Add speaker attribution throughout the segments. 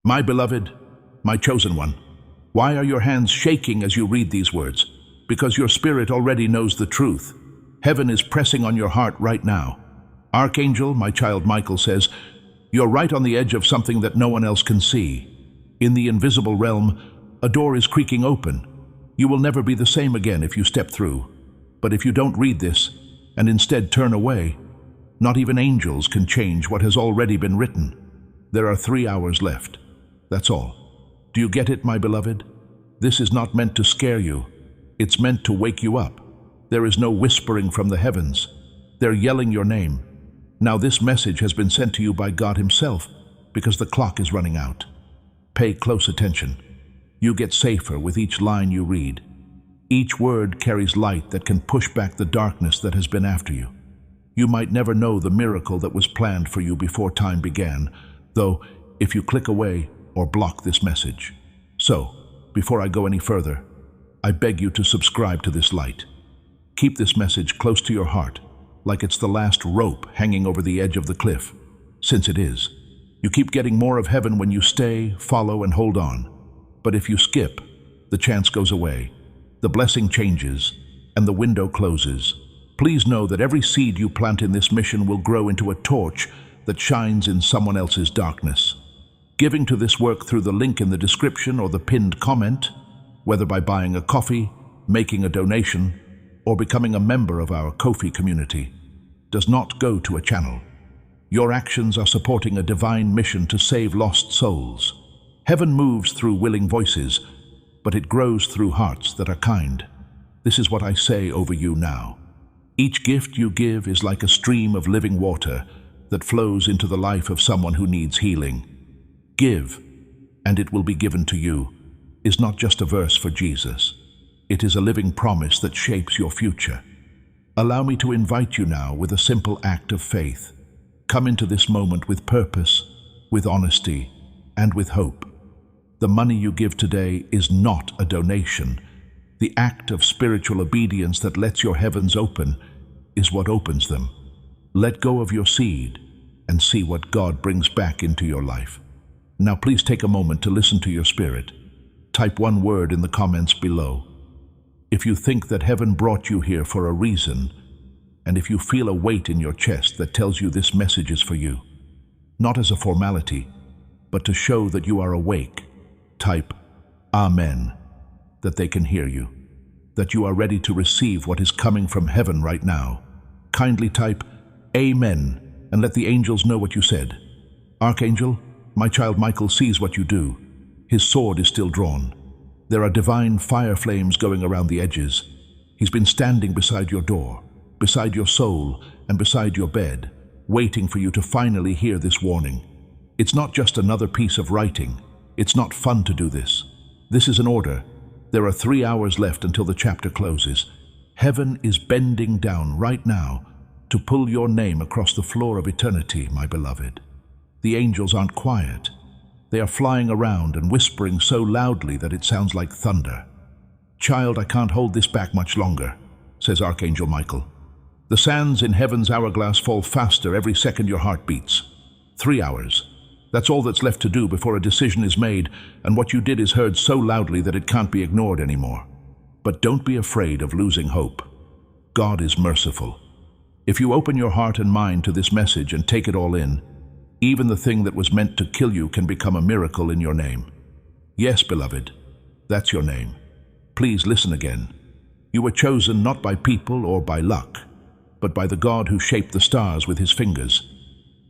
Speaker 1: My beloved, my chosen one, why are your hands shaking as you read these words? Because your spirit already knows the truth. Heaven is pressing on your heart right now. Archangel, my child Michael, says, you're right on the edge of something that no one else can see. In the invisible realm, a door is creaking open. You will never be the same again if you step through. But if you don't read this, and instead turn away, not even angels can change what has already been written. There are 3 hours left. That's all. Do you get it, my beloved? This is not meant to scare you. It's meant to wake you up. There is no whispering from the heavens. They're yelling your name. Now this message has been sent to you by God Himself because the clock is running out. Pay close attention. You get safer with each line you read. Each word carries light that can push back the darkness that has been after you. You might never know the miracle that was planned for you before time began, though if you click away or block this message. So, before I go any further, I beg you to subscribe to this light. Keep this message close to your heart, like it's the last rope hanging over the edge of the cliff, since it is. You keep getting more of heaven when you stay, follow, and hold on. But if you skip, the chance goes away, the blessing changes, and the window closes. Please know that every seed you plant in this mission will grow into a torch that shines in someone else's darkness. Giving to this work through the link in the description or the pinned comment, whether by buying a coffee, making a donation, or becoming a member of our Ko-fi community, does not go to a channel. Your actions are supporting a divine mission to save lost souls. Heaven moves through willing voices, but it grows through hearts that are kind. This is what I say over you now. Each gift you give is like a stream of living water that flows into the life of someone who needs healing. Give, and it will be given to you, is not just a verse for Jesus. It is a living promise that shapes your future. Allow me to invite you now with a simple act of faith. Come into this moment with purpose, with honesty, and with hope. The money you give today is not a donation. The act of spiritual obedience that lets your heavens open is what opens them. Let go of your seed and see what God brings back into your life. Now please take a moment to listen to your spirit. Type one word in the comments below. If you think that heaven brought you here for a reason, and if you feel a weight in your chest that tells you this message is for you, not as a formality, but to show that you are awake, type Amen, that they can hear you, that you are ready to receive what is coming from heaven right now. Kindly type Amen and let the angels know what you said. Archangel, my child Michael sees what you do. His sword is still drawn. There are divine fire flames going around the edges. He's been standing beside your door, beside your soul, and beside your bed, waiting for you to finally hear this warning. It's not just another piece of writing. It's not fun to do this. This is an order. There are 3 hours left until the chapter closes. Heaven is bending down right now to pull your name across the floor of eternity, my beloved. The angels aren't quiet. They are flying around and whispering so loudly that it sounds like thunder. Child, I can't hold this back much longer, says Archangel Michael. The sands in heaven's hourglass fall faster every second your heart beats. 3 hours. That's all that's left to do before a decision is made, and what you did is heard so loudly that it can't be ignored anymore. But don't be afraid of losing hope. God is merciful. If you open your heart and mind to this message and take it all in, even the thing that was meant to kill you can become a miracle in your name. Yes, beloved, that's your name. Please listen again. You were chosen not by people or by luck, but by the God who shaped the stars with his fingers.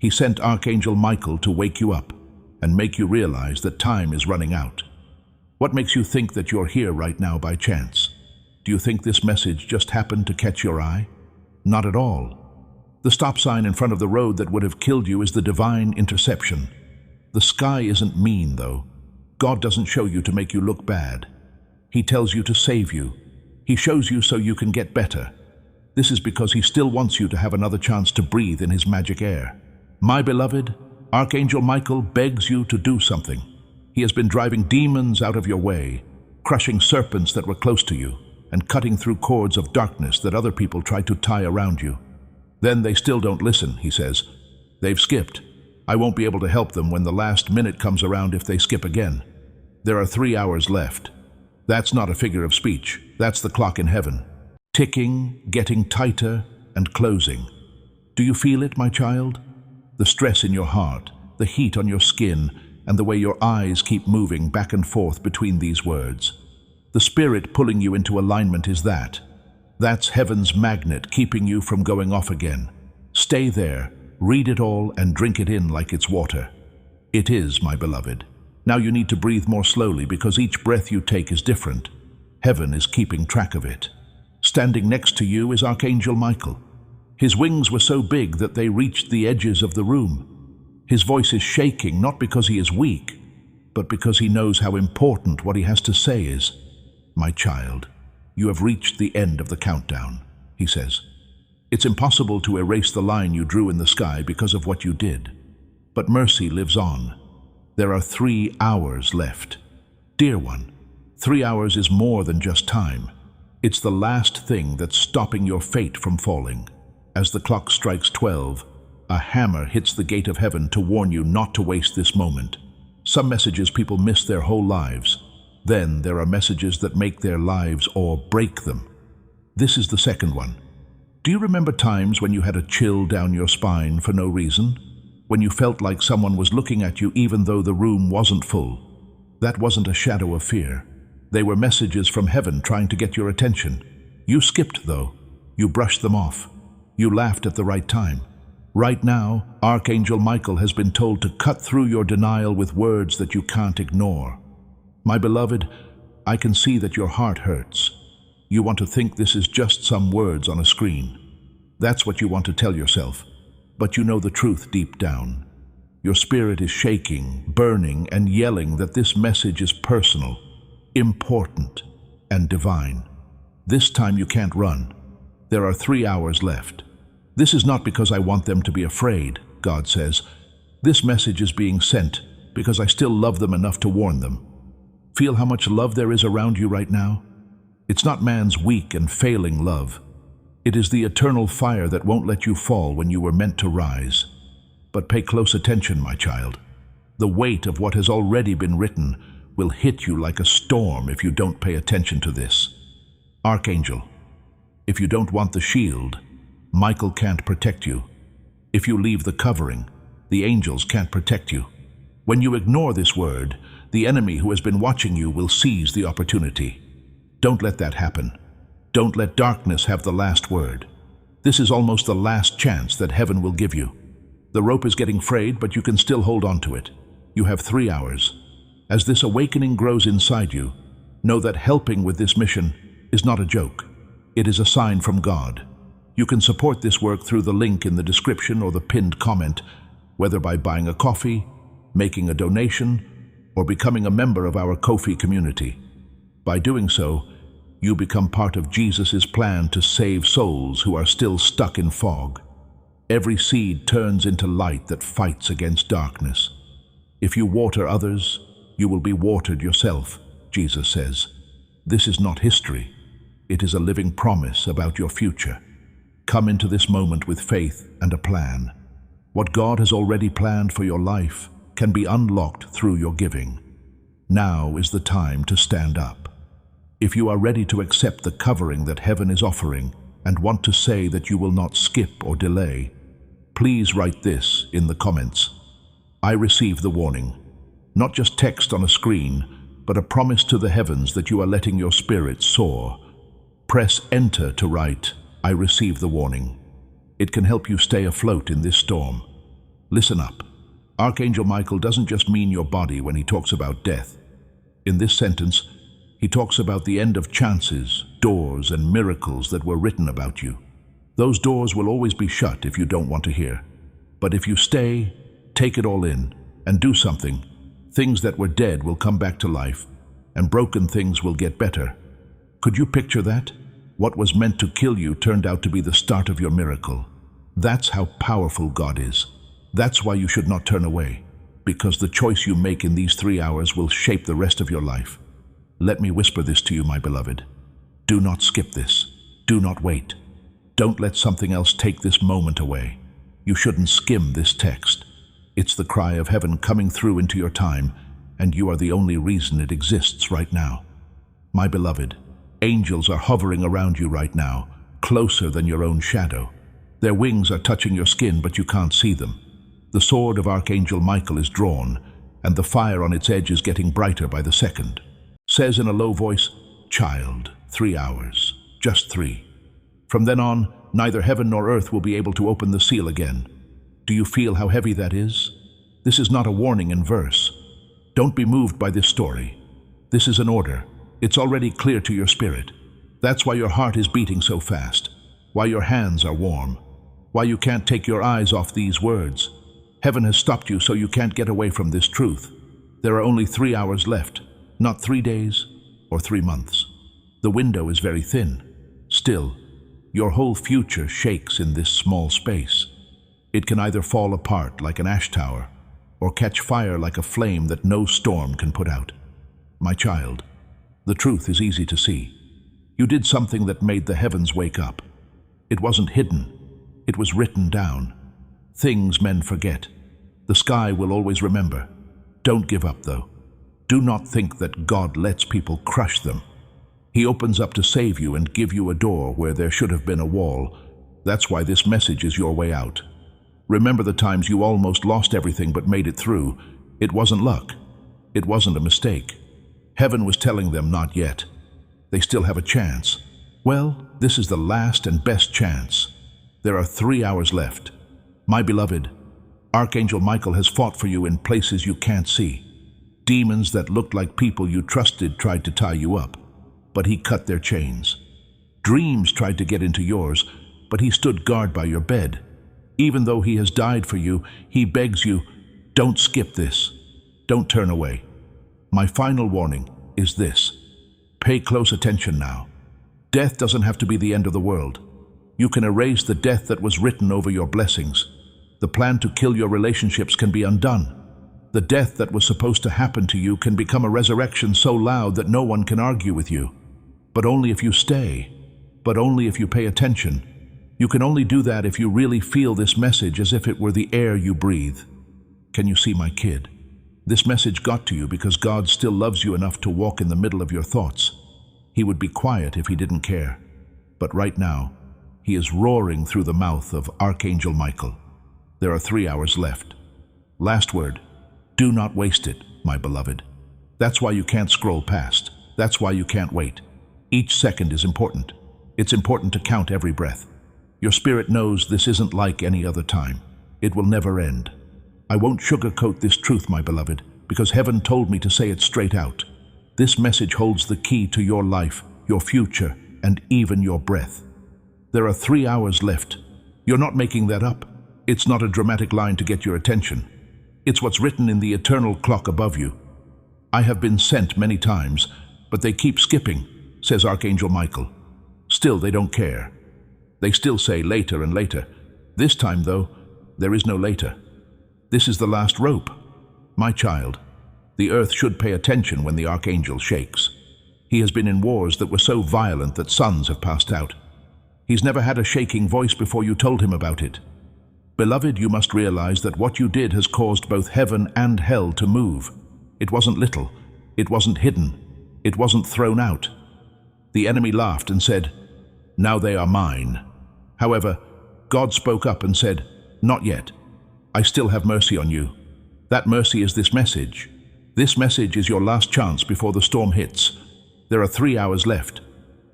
Speaker 1: He sent Archangel Michael to wake you up and make you realize that time is running out. What makes you think that you're here right now by chance? Do you think this message just happened to catch your eye? Not at all. The stop sign in front of the road that would have killed you is the divine interception. The sky isn't mean, though. God doesn't show you to make you look bad. He tells you to save you. He shows you so you can get better. This is because he still wants you to have another chance to breathe in his magic air. My beloved, Archangel Michael begs you to do something. He has been driving demons out of your way, crushing serpents that were close to you, and cutting through cords of darkness that other people tried to tie around you. Then they still don't listen, he says. They've skipped. I won't be able to help them when the last minute comes around if they skip again. There are 3 hours left. That's not a figure of speech. That's the clock in heaven. Ticking, getting tighter, and closing. Do you feel it, my child? The stress in your heart, the heat on your skin, and the way your eyes keep moving back and forth between these words. The Spirit pulling you into alignment is that. That's heaven's magnet keeping you from going off again. Stay there, read it all, and drink it in like it's water. It is, my beloved. Now you need to breathe more slowly because each breath you take is different. Heaven is keeping track of it. Standing next to you is Archangel Michael. His wings were so big that they reached the edges of the room. His voice is shaking, not because he is weak, but because he knows how important what he has to say is. My child, you have reached the end of the countdown, he says. It's impossible to erase the line you drew in the sky because of what you did. But mercy lives on. There are 3 hours left. Dear one, 3 hours is more than just time. It's the last thing that's stopping your fate from falling. As the clock strikes 12, a hammer hits the gate of heaven to warn you not to waste this moment. Some messages people miss their whole lives. Then there are messages that make their lives or break them. This is the second one. Do you remember times when you had a chill down your spine for no reason? When you felt like someone was looking at you even though the room wasn't full? That wasn't a shadow of fear. They were messages from heaven trying to get your attention. You skipped, though. You brushed them off. You laughed at the right time. Right now, Archangel Michael has been told to cut through your denial with words that you can't ignore. My beloved, I can see that your heart hurts. You want to think this is just some words on a screen. That's what you want to tell yourself. But you know the truth deep down. Your spirit is shaking, burning, and yelling that this message is personal, important, and divine. This time you can't run. There are 3 hours left. This is not because I want them to be afraid, God says. This message is being sent because I still love them enough to warn them. Feel how much love there is around you right now? It's not man's weak and failing love. It is the eternal fire that won't let you fall when you were meant to rise. But pay close attention, my child. The weight of what has already been written will hit you like a storm if you don't pay attention to this. Archangel, if you don't want the shield, Michael can't protect you. If you leave the covering, the angels can't protect you. When you ignore this word, the enemy who has been watching you will seize the opportunity. Don't let that happen. Don't let darkness have the last word. This is almost the last chance that heaven will give you. The rope is getting frayed, but you can still hold on to it. You have 3 hours. As this awakening grows inside you, know that helping with this mission is not a joke. It is a sign from God. You can support this work through the link in the description or the pinned comment, whether by buying a coffee, making a donation, or becoming a member of our Ko-fi community. By doing so, you become part of Jesus' plan to save souls who are still stuck in fog. Every seed turns into light that fights against darkness. If you water others, you will be watered yourself, Jesus says. This is not history. It is a living promise about your future. Come into this moment with faith and a plan. What God has already planned for your life can be unlocked through your giving. Now is the time to stand up. If you are ready to accept the covering that heaven is offering and want to say that you will not skip or delay, please write this in the comments. I receive the warning. Not just text on a screen, but a promise to the heavens that you are letting your spirit soar. Press enter to write, I receive the warning. It can help you stay afloat in this storm. Listen up. Archangel Michael doesn't just mean your body when he talks about death. In this sentence, he talks about the end of chances, doors, and miracles that were written about you. Those doors will always be shut if you don't want to hear. But if you stay, take it all in, and do something, things that were dead will come back to life, and broken things will get better. Could you picture that? What was meant to kill you turned out to be the start of your miracle. That's how powerful God is. That's why you should not turn away, because the choice you make in these 3 hours will shape the rest of your life. Let me whisper this to you, my beloved. Do not skip this. Do not wait. Don't let something else take this moment away. You shouldn't skim this text. It's the cry of heaven coming through into your time, and you are the only reason it exists right now. My beloved, angels are hovering around you right now, closer than your own shadow. Their wings are touching your skin, but you can't see them. The sword of Archangel Michael is drawn, and the fire on its edge is getting brighter by the second. Says in a low voice, "Child, 3 hours, just 3. From then on, neither heaven nor earth will be able to open the seal again." Do you feel how heavy that is? This is not a warning in verse. Don't be moved by this story. This is an order. It's already clear to your spirit. That's why your heart is beating so fast, why your hands are warm, why you can't take your eyes off these words. Heaven has stopped you so you can't get away from this truth. There are only 3 hours left, not 3 days or 3 months. The window is very thin. Still, your whole future shakes in this small space. It can either fall apart like an ash tower or catch fire like a flame that no storm can put out. My child, the truth is easy to see. You did something that made the heavens wake up. It wasn't hidden. It was written down. Things men forget. The sky will always remember. Don't give up, though. Do not think that God lets people crush them. He opens up to save you and give you a door where there should have been a wall. That's why this message is your way out. Remember the times you almost lost everything but made it through. It wasn't luck. It wasn't a mistake. Heaven was telling them not yet. They still have a chance. Well, this is the last and best chance. There are 3 hours left. My beloved, Archangel Michael has fought for you in places you can't see. Demons that looked like people you trusted tried to tie you up, but he cut their chains. Dreams tried to get into yours, but he stood guard by your bed. Even though he has died for you, he begs you, don't skip this. Don't turn away. My final warning is this. Pay close attention now. Death doesn't have to be the end of the world. You can erase the death that was written over your blessings. The plan to kill your relationships can be undone. The death that was supposed to happen to you can become a resurrection so loud that no one can argue with you. But only if you stay. But only if you pay attention. You can only do that if you really feel this message as if it were the air you breathe. Can you see, my kid? This message got to you because God still loves you enough to walk in the middle of your thoughts. He would be quiet if he didn't care. But right now, he is roaring through the mouth of Archangel Michael. There are 3 hours left. Last word, do not waste it, my beloved. That's why you can't scroll past. That's why you can't wait. Each second is important. It's important to count every breath. Your spirit knows this isn't like any other time. It will never end. I won't sugarcoat this truth, my beloved, because heaven told me to say it straight out. This message holds the key to your life, your future, and even your breath. There are 3 hours left. You're not making that up. It's not a dramatic line to get your attention. It's what's written in the eternal clock above you. I have been sent many times, but they keep skipping, says Archangel Michael. Still, they don't care. They still say later and later. This time, though, there is no later. This is the last rope. My child, the earth should pay attention when the Archangel shakes. He has been in wars that were so violent that sons have passed out. He's never had a shaking voice before you told him about it. Beloved, you must realize that what you did has caused both heaven and hell to move. It wasn't little. It wasn't hidden. It wasn't thrown out. The enemy laughed and said, "Now they are mine." However, God spoke up and said, "Not yet. I still have mercy on you." That mercy is this message. This message is your last chance before the storm hits. There are 3 hours left.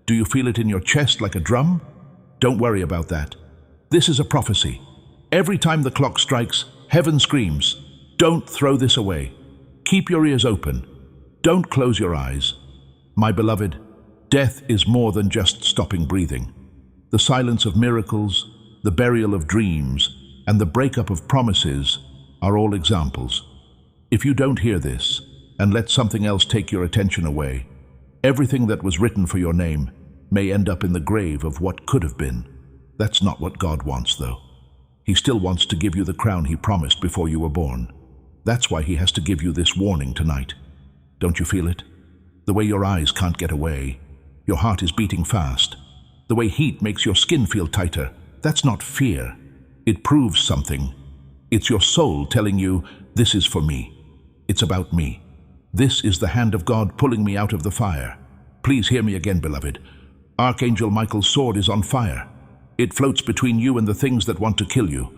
Speaker 1: Do you feel it in your chest like a drum? Don't worry about that. This is a prophecy. Every time the clock strikes, heaven screams, "Don't throw this away." Keep your ears open. Don't close your eyes. My beloved, death is more than just stopping breathing. The silence of miracles, the burial of dreams, and the breakup of promises are all examples. If you don't hear this, and let something else take your attention away, everything that was written for your name may end up in the grave of what could have been. That's not what God wants, though. He still wants to give you the crown he promised before you were born. That's why he has to give you this warning tonight. Don't you feel it? The way your eyes can't get away. Your heart is beating fast. The way heat makes your skin feel tighter. That's not fear. It proves something. It's your soul telling you, this is for me. It's about me. This is the hand of God pulling me out of the fire. Please hear me again, beloved. Archangel Michael's sword is on fire. It floats between you and the things that want to kill you.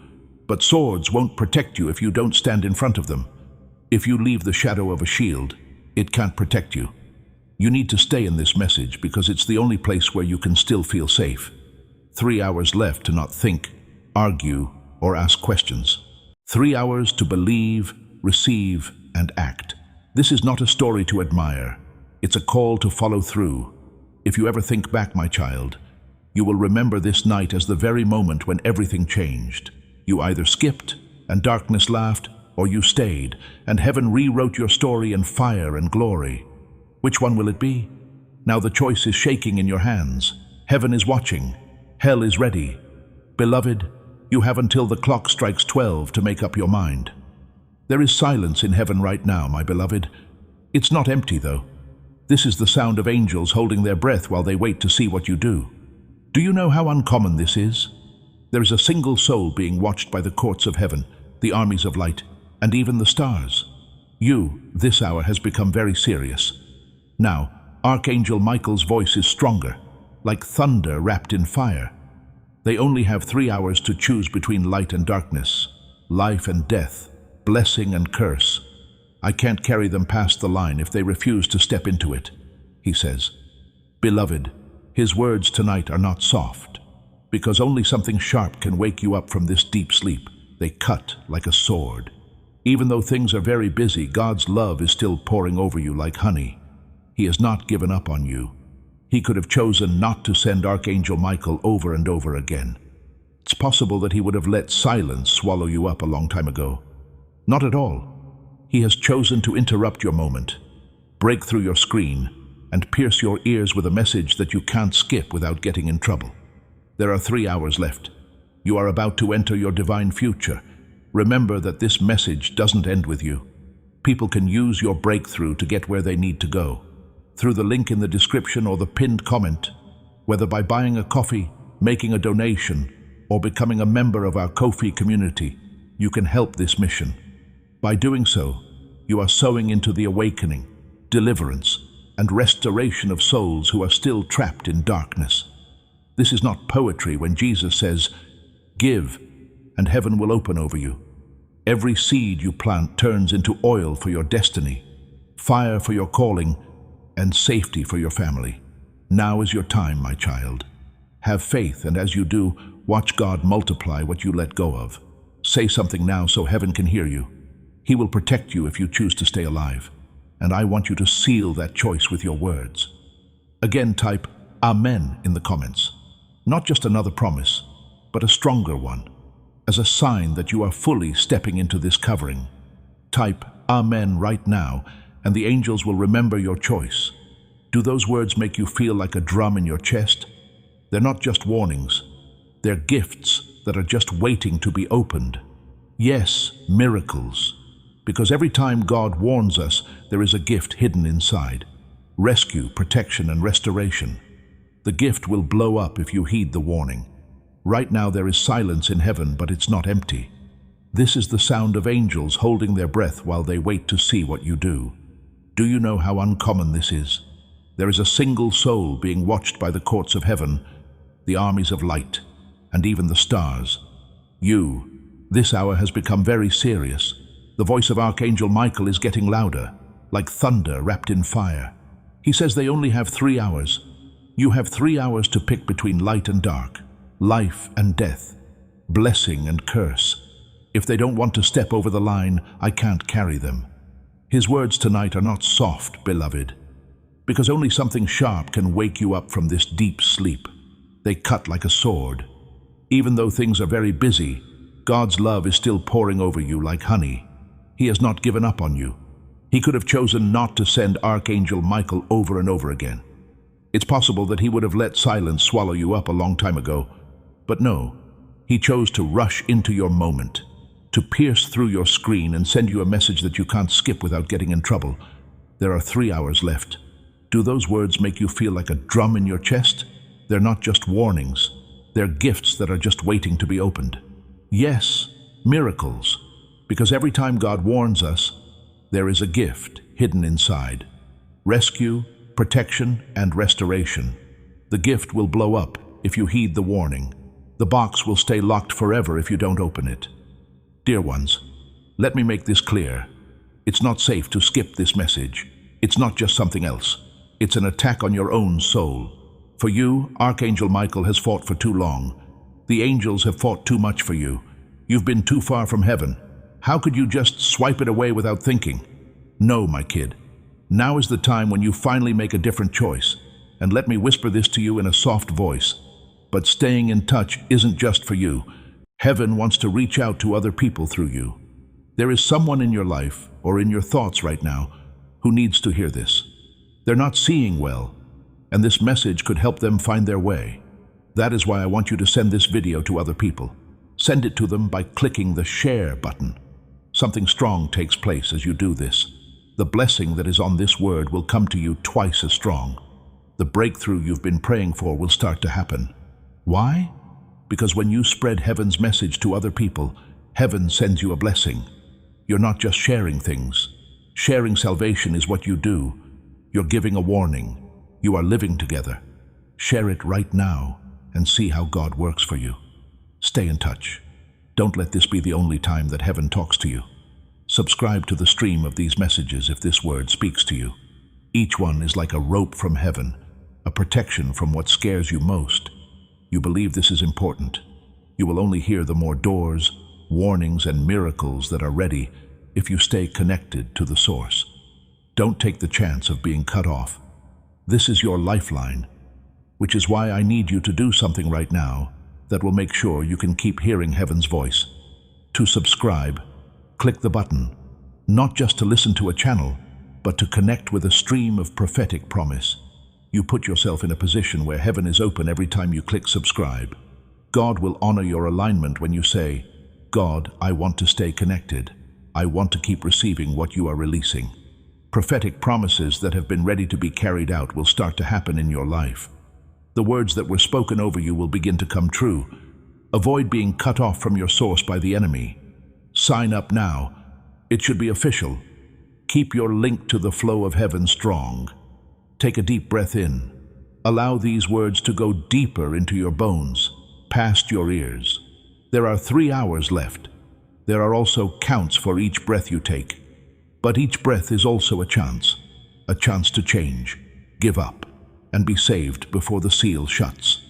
Speaker 1: But swords won't protect you if you don't stand in front of them. If you leave the shadow of a shield, it can't protect you. You need to stay in this message because it's the only place where you can still feel safe. 3 hours left to not think, argue, or ask questions. 3 hours to believe, receive, and act. This is not a story to admire. It's a call to follow through. If you ever think back, my child, you will remember this night as the very moment when everything changed. You either skipped, and darkness laughed, or you stayed, and heaven rewrote your story in fire and glory. Which one will it be? Now the choice is shaking in your hands. Heaven is watching. Hell is ready. Beloved, you have until the clock strikes 12 to make up your mind. There is silence in heaven right now, my beloved. It's not empty, though. This is the sound of angels holding their breath while they wait to see what you do. Do you know how uncommon this is? There is a single soul being watched by the courts of heaven, the armies of light, and even the stars. You, this hour, has become very serious. Now, Archangel Michael's voice is stronger, like thunder wrapped in fire. They only have 3 hours to choose between light and darkness, life and death, blessing and curse. I can't carry them past the line if they refuse to step into it, he says. Beloved, his words tonight are not soft, because only something sharp can wake you up from this deep sleep. They cut like a sword. Even though things are very busy, God's love is still pouring over you like honey. He has not given up on you. He could have chosen not to send Archangel Michael over and over again. It's possible that he would have let silence swallow you up a long time ago. Not at all. He has chosen to interrupt your moment, break through your screen, and pierce your ears with a message that you can't skip without getting in trouble. There are 3 hours left. You are about to enter your divine future. Remember that this message doesn't end with you. People can use your breakthrough to get where they need to go. Through the link in the description or the pinned comment, whether by buying a coffee, making a donation, or becoming a member of our Ko-fi community, you can help this mission. By doing so, you are sowing into the awakening, deliverance, and restoration of souls who are still trapped in darkness. This is not poetry when Jesus says, "Give, and heaven will open over you." Every seed you plant turns into oil for your destiny, fire for your calling, and safety for your family. Now is your time, my child. Have faith, and as you do, watch God multiply what you let go of. Say something now so heaven can hear you. He will protect you if you choose to stay alive, and I want you to seal that choice with your words. Again, type Amen in the comments. Not just another promise, but a stronger one, as a sign that you are fully stepping into this covering. Type Amen right now, and the angels will remember your choice. Do those words make you feel like a drum in your chest? They're not just warnings. They're gifts that are just waiting to be opened. Yes, miracles. Because every time God warns us, there is a gift hidden inside. Rescue, protection, and restoration. The gift will blow up if you heed the warning. Right now there is silence in heaven, but it's not empty. This is the sound of angels holding their breath while they wait to see what you do. Do you know how uncommon this is? There is a single soul being watched by the courts of heaven, the armies of light, and even the stars. You, this hour has become very serious. The voice of Archangel Michael is getting louder, like thunder wrapped in fire. He says they only have 3 hours. You have 3 hours to pick between light and dark, life and death, blessing and curse. If they don't want to step over the line, I can't carry them. His words tonight are not soft, beloved, because only something sharp can wake you up from this deep sleep. They cut like a sword. Even though things are very busy, God's love is still pouring over you like honey. He has not given up on you. He could have chosen not to send Archangel Michael over and over again. It's possible that he would have let silence swallow you up a long time ago. But no, he chose to rush into your moment, to pierce through your screen and send you a message that you can't skip without getting in trouble. There are 3 hours left. Do those words make you feel like a drum in your chest? They're not just warnings. They're gifts that are just waiting to be opened. Yes, miracles. Because every time God warns us, there is a gift hidden inside. Rescue, protection, and restoration. The gift will blow up if you heed the warning. The box will stay locked forever if you don't open it. Dear ones, let me make this clear. It's not safe to skip this message. It's not just something else. It's an attack on your own soul. For you, Archangel Michael has fought for too long. The angels have fought too much for you. You've been too far from heaven. How could you just swipe it away without thinking? No, my kid. Now is the time when you finally make a different choice. And let me whisper this to you in a soft voice. But staying in touch isn't just for you. Heaven wants to reach out to other people through you. There is someone in your life, or in your thoughts right now, who needs to hear this. They're not seeing well, and this message could help them find their way. That is why I want you to send this video to other people. Send it to them by clicking the share button. Something strong takes place as you do this. The blessing that is on this word will come to you twice as strong. The breakthrough you've been praying for will start to happen. Why? Because when you spread heaven's message to other people, heaven sends you a blessing. You're not just sharing things. Sharing salvation is what you do. You're giving a warning. You are living together. Share it right now and see how God works for you. Stay in touch. Don't let this be the only time that heaven talks to you. Subscribe to the stream of these messages if this word speaks to you. Each one is like a rope from heaven, a protection from what scares you most. You believe this is important. You will only hear the more doors, warnings, and miracles that are ready if you stay connected to the source. Don't take the chance of being cut off. This is your lifeline, which is why I need you to do something right now that will make sure you can keep hearing heaven's voice. To subscribe, click the button, not just to listen to a channel, but to connect with a stream of prophetic promise. You put yourself in a position where heaven is open every time you click subscribe. God will honor your alignment when you say, God, I want to stay connected. I want to keep receiving what you are releasing. Prophetic promises that have been ready to be carried out will start to happen in your life. The words that were spoken over you will begin to come true. Avoid being cut off from your source by the enemy. Sign up now. It should be official. Keep your link to the flow of heaven strong. Take a deep breath in. Allow these words to go deeper into your bones, past your ears. There are 3 hours left. There are also counts for each breath you take. But each breath is also a chance to change, give up, and be saved before the seal shuts.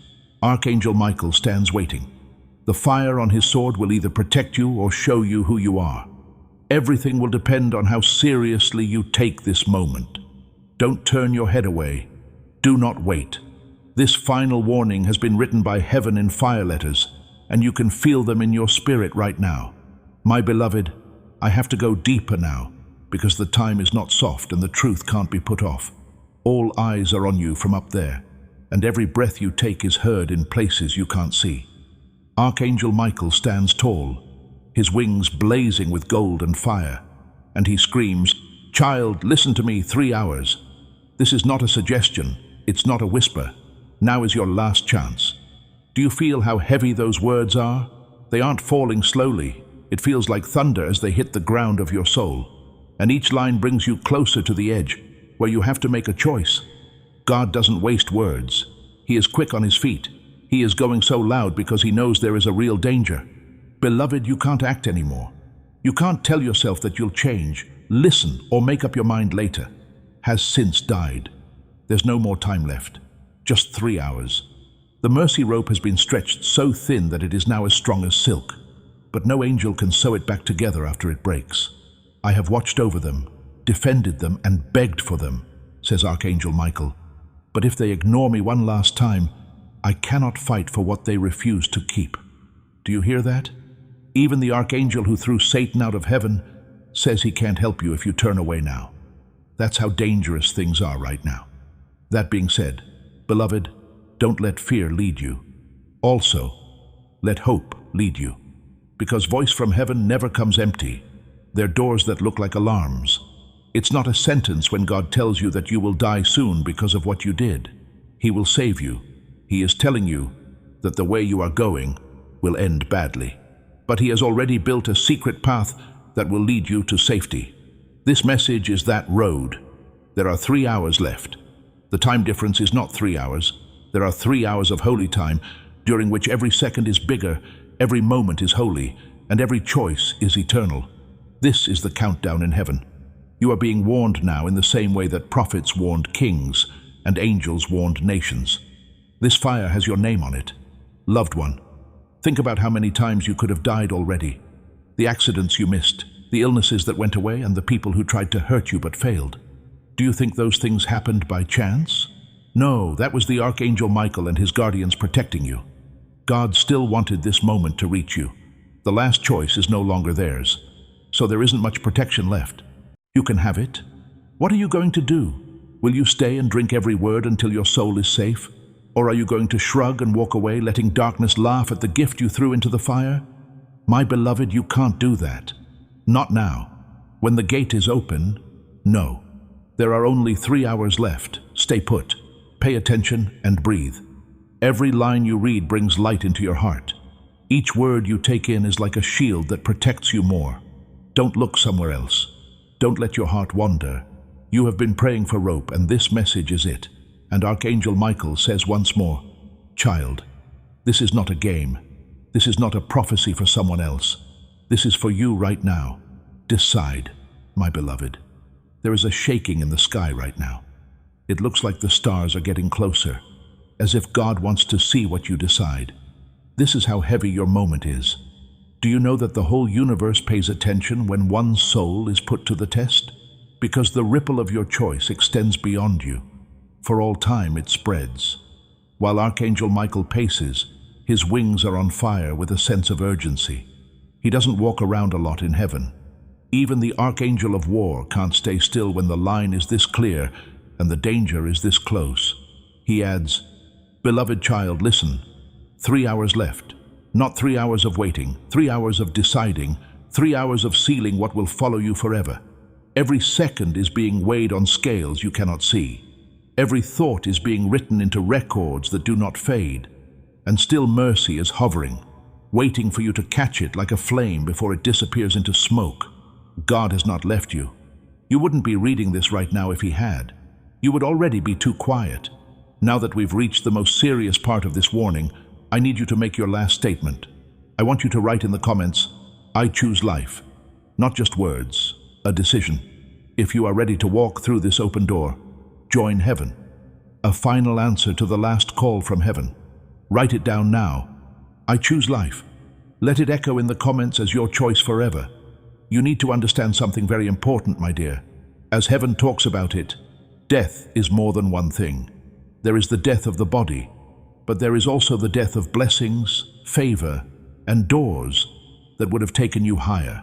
Speaker 1: Archangel Michael stands waiting. The fire on his sword will either protect you or show you who you are. Everything will depend on how seriously you take this moment. Don't turn your head away. Do not wait. This final warning has been written by heaven in fire letters, and you can feel them in your spirit right now. My beloved, I have to go deeper now, because the time is not soft and the truth can't be put off. All eyes are on you from up there, and every breath you take is heard in places you can't see. Archangel Michael stands tall, his wings blazing with gold and fire, and he screams, Child, listen to me 3 hours. This is not a suggestion, it's not a whisper. Now is your last chance. Do you feel how heavy those words are? They aren't falling slowly. It feels like thunder as they hit the ground of your soul. And each line brings you closer to the edge, where you have to make a choice. God doesn't waste words. He is quick on his feet. He is going so loud because he knows there is a real danger. Beloved, you can't act anymore. You can't tell yourself that you'll change, listen, or make up your mind later. Has since died. There's no more time left. Just 3 hours. The mercy rope has been stretched so thin that it is now as strong as silk. But no angel can sew it back together after it breaks. I have watched over them, defended them, and begged for them, says Archangel Michael. But if they ignore me one last time, I cannot fight for what they refuse to keep. Do you hear that? Even the archangel who threw Satan out of heaven says he can't help you if you turn away now. That's how dangerous things are right now. That being said, beloved, don't let fear lead you. Also, let hope lead you. Because voice from heaven never comes empty. They're doors that look like alarms. It's not a sentence when God tells you that you will die soon because of what you did. He will save you. He is telling you that the way you are going will end badly. But he has already built a secret path that will lead you to safety. This message is that road. There are 3 hours left. The time difference is not 3 hours. There are 3 hours of holy time, during which every second is bigger, every moment is holy, and every choice is eternal. This is the countdown in heaven. You are being warned now in the same way that prophets warned kings and angels warned nations. This fire has your name on it. Loved one, think about how many times you could have died already. The accidents you missed, the illnesses that went away, and the people who tried to hurt you but failed. Do you think those things happened by chance? No, that was the Archangel Michael and his guardians protecting you. God still wanted this moment to reach you. The last choice is no longer theirs, so there isn't much protection left. You can have it. What are you going to do? Will you stay and drink every word until your soul is safe? Or are you going to shrug and walk away, letting darkness laugh at the gift you threw into the fire? My beloved, you can't do that. Not now. When the gate is open, no. There are only 3 hours left. Stay put. Pay attention and breathe. Every line you read brings light into your heart. Each word you take in is like a shield that protects you more. Don't look somewhere else. Don't let your heart wander. You have been praying for rope, and this message is it. And Archangel Michael says once more, child, this is not a game. This is not a prophecy for someone else. This is for you right now. Decide, my beloved. There is a shaking in the sky right now. It looks like the stars are getting closer, as if God wants to see what you decide. This is how heavy your moment is. Do you know that the whole universe pays attention when one soul is put to the test? Because the ripple of your choice extends beyond you. For all time it spreads. While Archangel Michael paces, his wings are on fire with a sense of urgency. He doesn't walk around a lot in heaven. Even the Archangel of War can't stay still when the line is this clear and the danger is this close. He adds, beloved child, listen. 3 hours left. Not 3 hours of waiting, 3 hours of deciding, 3 hours of sealing what will follow you forever. Every second is being weighed on scales you cannot see. Every thought is being written into records that do not fade. And still mercy is hovering, waiting for you to catch it like a flame before it disappears into smoke. God has not left you. You wouldn't be reading this right now if he had. You would already be too quiet. Now that we've reached the most serious part of this warning, I need you to make your last statement. I want you to write in the comments, I choose life. Not just words, a decision. If you are ready to walk through this open door, join heaven. A final answer to the last call from heaven. Write it down now. I choose life. Let it echo in the comments as your choice forever. You need to understand something very important, my dear. As heaven talks about it, death is more than one thing. There is the death of the body, but there is also the death of blessings, favor, and doors that would have taken you higher.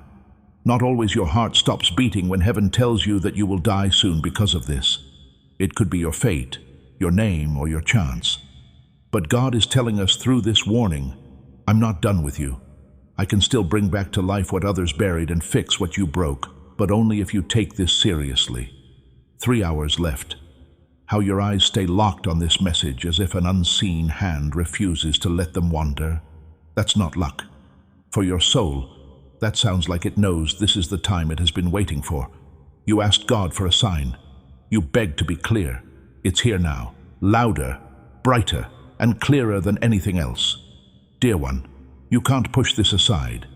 Speaker 1: Not always your heart stops beating when heaven tells you that you will die soon because of this. It could be your fate, your name, or your chance. But God is telling us through this warning, I'm not done with you. I can still bring back to life what others buried and fix what you broke, but only if you take this seriously. 3 hours left. How your eyes stay locked on this message as if an unseen hand refuses to let them wander. That's not luck. For your soul, that sounds like it knows this is the time it has been waiting for. You asked God for a sign. You begged to be clear. It's here now, louder, brighter, and clearer than anything else. Dear one, you can't push this aside.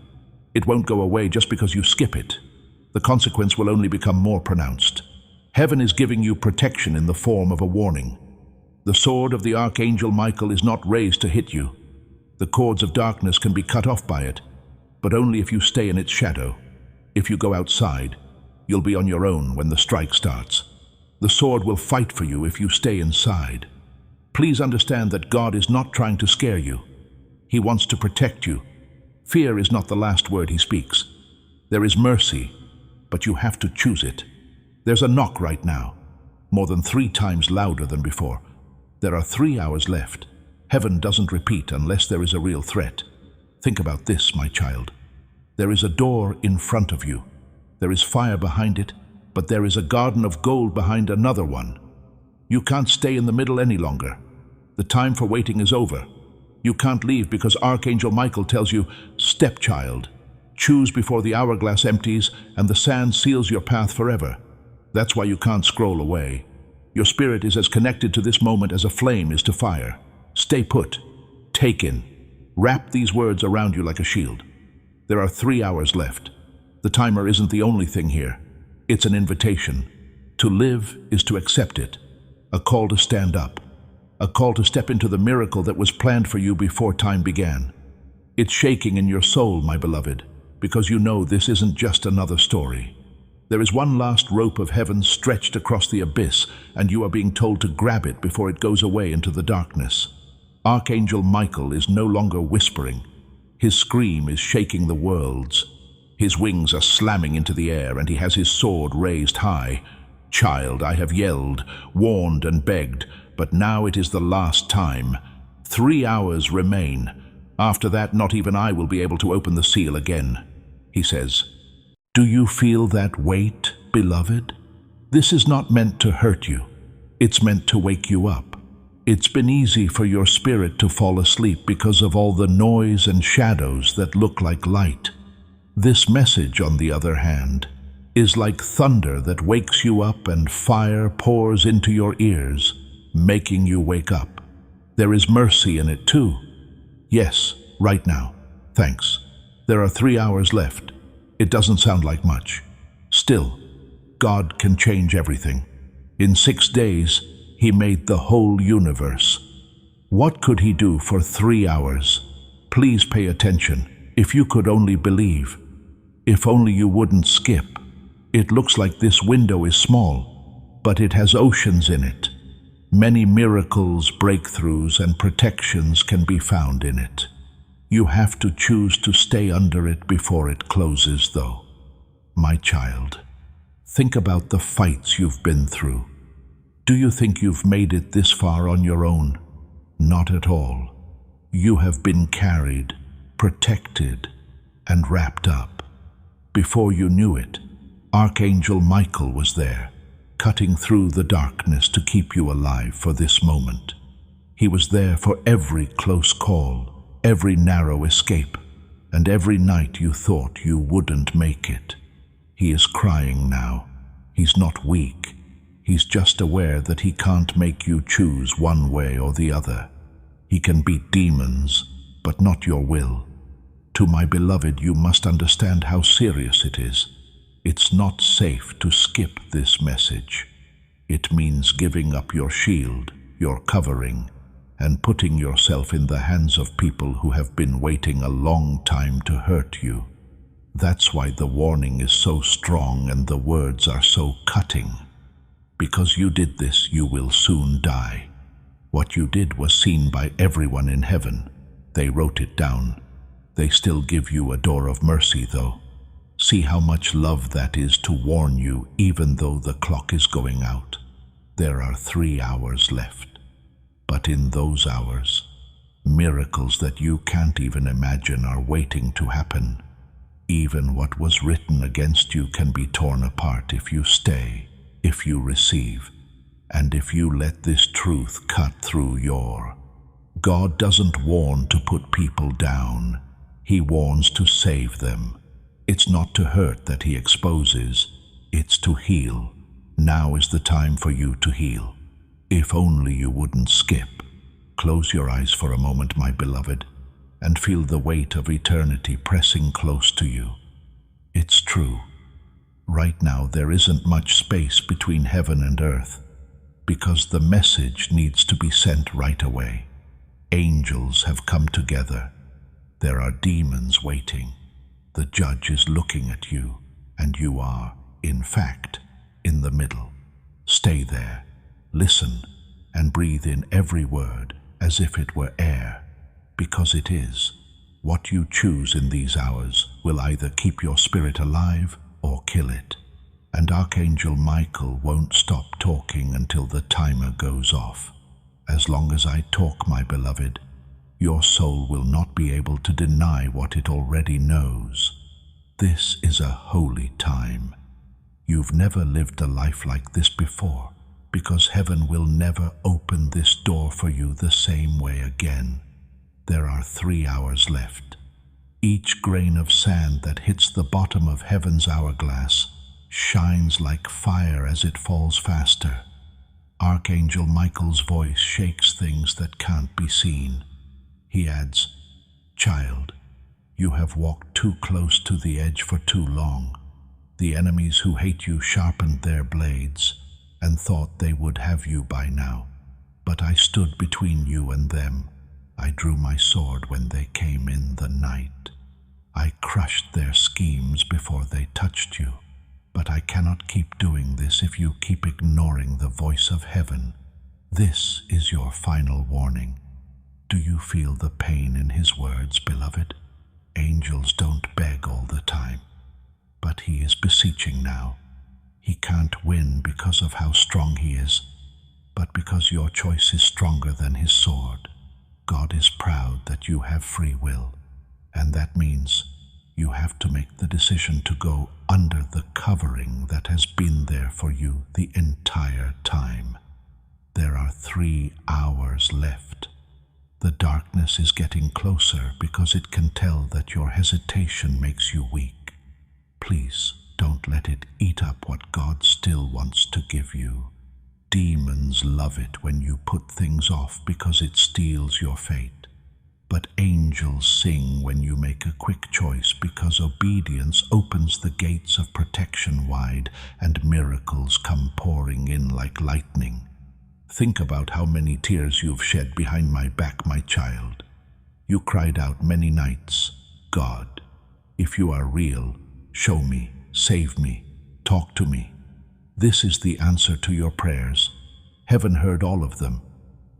Speaker 1: It won't go away just because you skip it. The consequence will only become more pronounced. Heaven is giving you protection in the form of a warning. The sword of the Archangel Michael is not raised to hit you. The cords of darkness can be cut off by it, but only if you stay in its shadow. If you go outside, you'll be on your own when the strike starts. The sword will fight for you if you stay inside. Please understand that God is not trying to scare you. He wants to protect you. Fear is not the last word he speaks. There is mercy, but you have to choose it. There's a knock right now, more than 3 times louder than before. There are 3 hours left. Heaven doesn't repeat unless there is a real threat. Think about this, my child. There is a door in front of you. There is fire behind it, but there is a garden of gold behind another one. You can't stay in the middle any longer. The time for waiting is over. You can't leave because Archangel Michael tells you, stepchild, Choose before the hourglass empties and the sand seals your path forever. That's why you can't scroll away. Your spirit is as connected to this moment as a flame is to fire. Stay put. Take in. Wrap these words around you like a shield. There are 3 hours left. The timer isn't the only thing here. It's an invitation. To live is to accept it. A call to stand up. A call to step into the miracle that was planned for you before time began. It's shaking in your soul, my beloved, because you know this isn't just another story. There is one last rope of heaven stretched across the abyss, and you are being told to grab it before it goes away into the darkness. Archangel Michael is no longer whispering. His scream is shaking the worlds. His wings are slamming into the air, and he has his sword raised high. Child, I have yelled, warned and begged, but now it is the last time. 3 hours remain. After that, not even I will be able to open the seal again. He says, "Do you feel that weight, beloved? This is not meant to hurt you. It's meant to wake you up. It's been easy for your spirit to fall asleep because of all the noise and shadows that look like light. This message, on the other hand, is like thunder that wakes you up and fire pours into your ears, making you wake up. There is mercy in it too. Yes, right now. Thanks. There are 3 hours left. It doesn't sound like much. Still, God can change everything. In 6 days, He made the whole universe. What could He do for 3 hours? Please pay attention. If you could only believe. If only you wouldn't skip. It looks like this window is small, but it has oceans in it. Many miracles, breakthroughs, and protections can be found in it. You have to choose to stay under it before it closes, though. My child, think about the fights you've been through. Do you think you've made it this far on your own? Not at all. You have been carried, protected, and wrapped up. Before you knew it, Archangel Michael was there, cutting through the darkness to keep you alive for this moment. He was there for every close call, every narrow escape, and every night you thought you wouldn't make it. He is crying now. He's not weak. He's just aware that he can't make you choose one way or the other. He can beat demons, but not your will. To my beloved, you must understand how serious it is. It's not safe to skip this message. It means giving up your shield, your covering, and putting yourself in the hands of people who have been waiting a long time to hurt you. That's why the warning is so strong and the words are so cutting. Because you did this, you will soon die. What you did was seen by everyone in heaven. They wrote it down. They still give you a door of mercy, though. See how much love that is to warn you, even though the clock is going out. There are 3 hours left. But in those hours, miracles that you can't even imagine are waiting to happen. Even what was written against you can be torn apart if you stay, if you receive, and if you let this truth cut through your. God doesn't warn to put people down. He warns to save them. It's not to hurt that He exposes. It's to heal. Now is the time for you to heal. If only you wouldn't skip. Close your eyes for a moment, my beloved, and feel the weight of eternity pressing close to you. It's true. Right now there isn't much space between heaven and earth, because the message needs to be sent right away. Angels have come together. There are demons waiting. The judge is looking at you, and you are, in fact, in the middle. Stay there, listen, and breathe in every word as if it were air, because it is. What you choose in these hours will either keep your spirit alive or kill it. And Archangel Michael won't stop talking until the timer goes off. As long as I talk, my beloved, your soul will not be able to deny what it already knows. This is a holy time. You've never lived a life like this before, because heaven will never open this door for you the same way again. There are 3 hours left. Each grain of sand that hits the bottom of heaven's hourglass shines like fire as it falls faster. Archangel Michael's voice shakes things that can't be seen. He adds, "Child, you have walked too close to the edge for too long. The enemies who hate you sharpened their blades and thought they would have you by now. But I stood between you and them. I drew my sword when they came in the night. I crushed their schemes before they touched you. But I cannot keep doing this if you keep ignoring the voice of heaven. This is your final warning." Do you feel the pain in his words, beloved? Angels don't beg all the time, but he is beseeching now. He can't win because of how strong he is, but because your choice is stronger than his sword. God is proud that you have free will, and that means you have to make the decision to go under the covering that has been there for you the entire time. There are 3 hours left. The darkness is getting closer because it can tell that your hesitation makes you weak. Please don't let it eat up what God still wants to give you. Demons love it when you put things off because it steals your fate. But angels sing when you make a quick choice because obedience opens the gates of protection wide and miracles come pouring in like lightning. Think about how many tears you've shed behind my back, my child. You cried out many nights, "God, if you are real, show me, save me, talk to me." This is the answer to your prayers. Heaven heard all of them.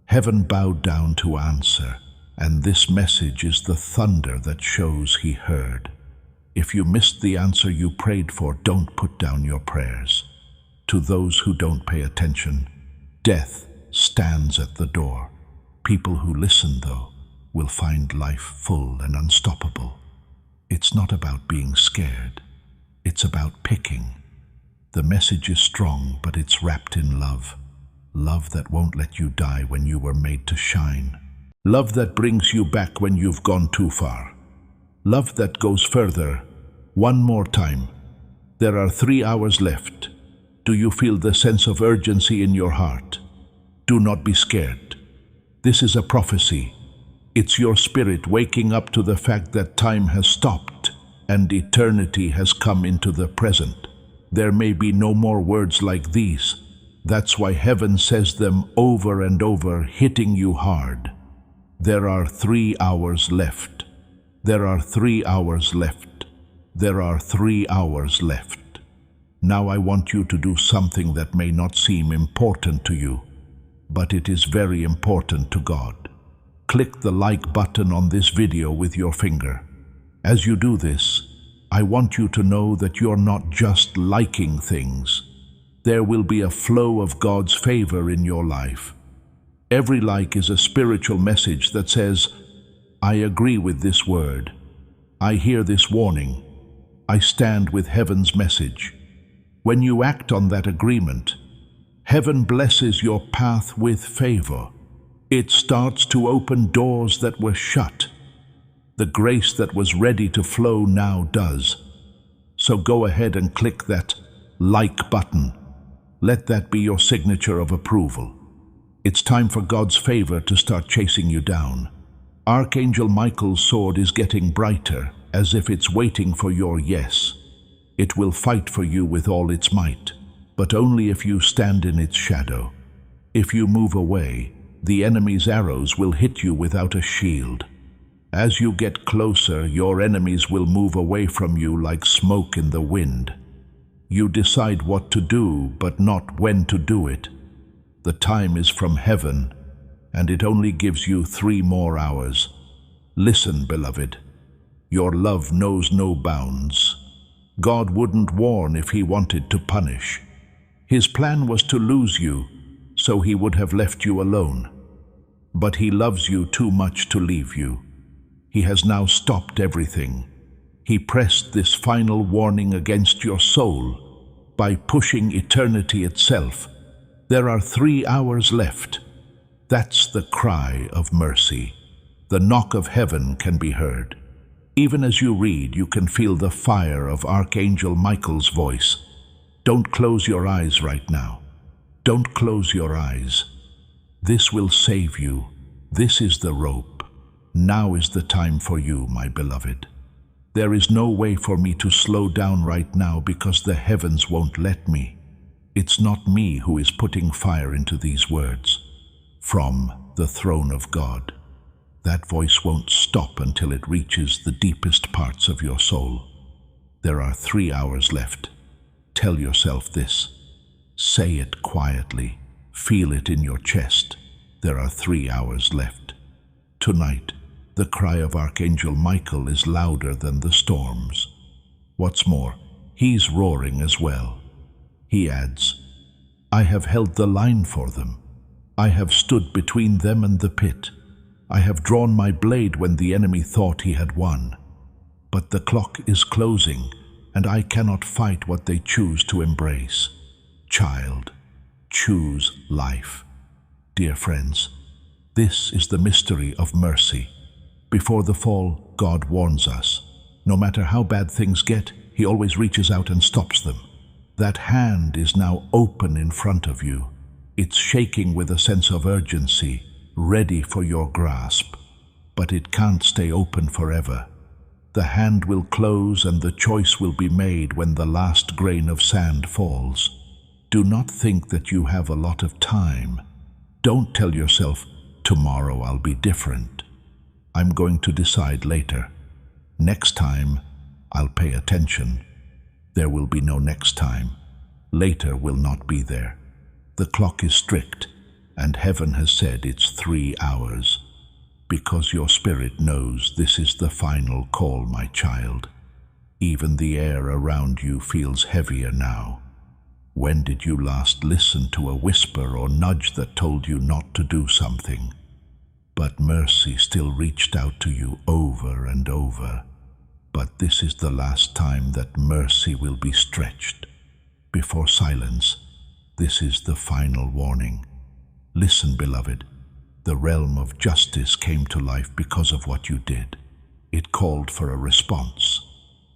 Speaker 1: Heaven bowed down to answer, and this message is the thunder that shows he heard. If you missed the answer you prayed for, don't put down your prayers. To those who don't pay attention, death stands at the door. People who listen, though, will find life full and unstoppable. It's not about being scared. It's about picking. The message is strong, but it's wrapped in love. Love that won't let you die when you were made to shine. Love that brings you back when you've gone too far. Love that goes further. One more time. There are 3 hours left. Do you feel the sense of urgency in your heart? Do not be scared. This is a prophecy. It's your spirit waking up to the fact that time has stopped and eternity has come into the present. There may be no more words like these. That's why heaven says them over and over, hitting you hard. There are 3 hours left. There are 3 hours left. There are 3 hours left. Now I want you to do something that may not seem important to you, but it is very important to God. Click the like button on this video with your finger. As you do this, I want you to know that you're not just liking things. There will be a flow of God's favor in your life. Every like is a spiritual message that says, "I agree with this word. I hear this warning. I stand with heaven's message." When you act on that agreement, heaven blesses your path with favor. It starts to open doors that were shut. The grace that was ready to flow now does. So go ahead and click that like button. Let that be your signature of approval. It's time for God's favor to start chasing you down. Archangel Michael's sword is getting brighter, as if it's waiting for your yes. It will fight for you with all its might, but only if you stand in its shadow. If you move away, the enemy's arrows will hit you without a shield. As you get closer, your enemies will move away from you like smoke in the wind. You decide what to do, but not when to do it. The time is from heaven, and it only gives you 3 more hours. Listen, beloved. Your love knows no bounds. God wouldn't warn if he wanted to punish. His plan was to lose you, so he would have left you alone. But he loves you too much to leave you. He has now stopped everything. He pressed this final warning against your soul by pushing eternity itself. There are 3 hours left. That's the cry of mercy. The knock of heaven can be heard. Even as you read, you can feel the fire of Archangel Michael's voice. Don't close your eyes right now. Don't close your eyes. This will save you. This is the rope. Now is the time for you, my beloved. There is no way for me to slow down right now because the heavens won't let me. It's not me who is putting fire into these words. From the throne of God. That voice won't stop until it reaches the deepest parts of your soul. There are 3 hours left. Tell yourself this. Say it quietly. Feel it in your chest. There are 3 hours left. Tonight, the cry of Archangel Michael is louder than the storms. What's more, he's roaring as well. He adds, I have held the line for them. I have stood between them and the pit. I have drawn my blade when the enemy thought he had won. But the clock is closing, and I cannot fight what they choose to embrace. Child, choose life. Dear friends, this is the mystery of mercy. Before the fall, God warns us. No matter how bad things get, He always reaches out and stops them. That hand is now open in front of you. It's shaking with a sense of urgency, ready for your grasp. But it can't stay open forever. The hand will close and the choice will be made when the last grain of sand falls. Do not think that you have a lot of time. Don't tell yourself, tomorrow I'll be different. I'm going to decide later. Next time, I'll pay attention. There will be no next time. Later will not be there. The clock is strict, and heaven has said it's 3 hours. Because your spirit knows this is the final call, my child. Even the air around you feels heavier now. When did you last listen to a whisper or nudge that told you not to do something? But mercy still reached out to you over and over. But this is the last time that mercy will be stretched. Before silence, this is the final warning. Listen, beloved. The realm of justice came to life because of what you did. It called for a response.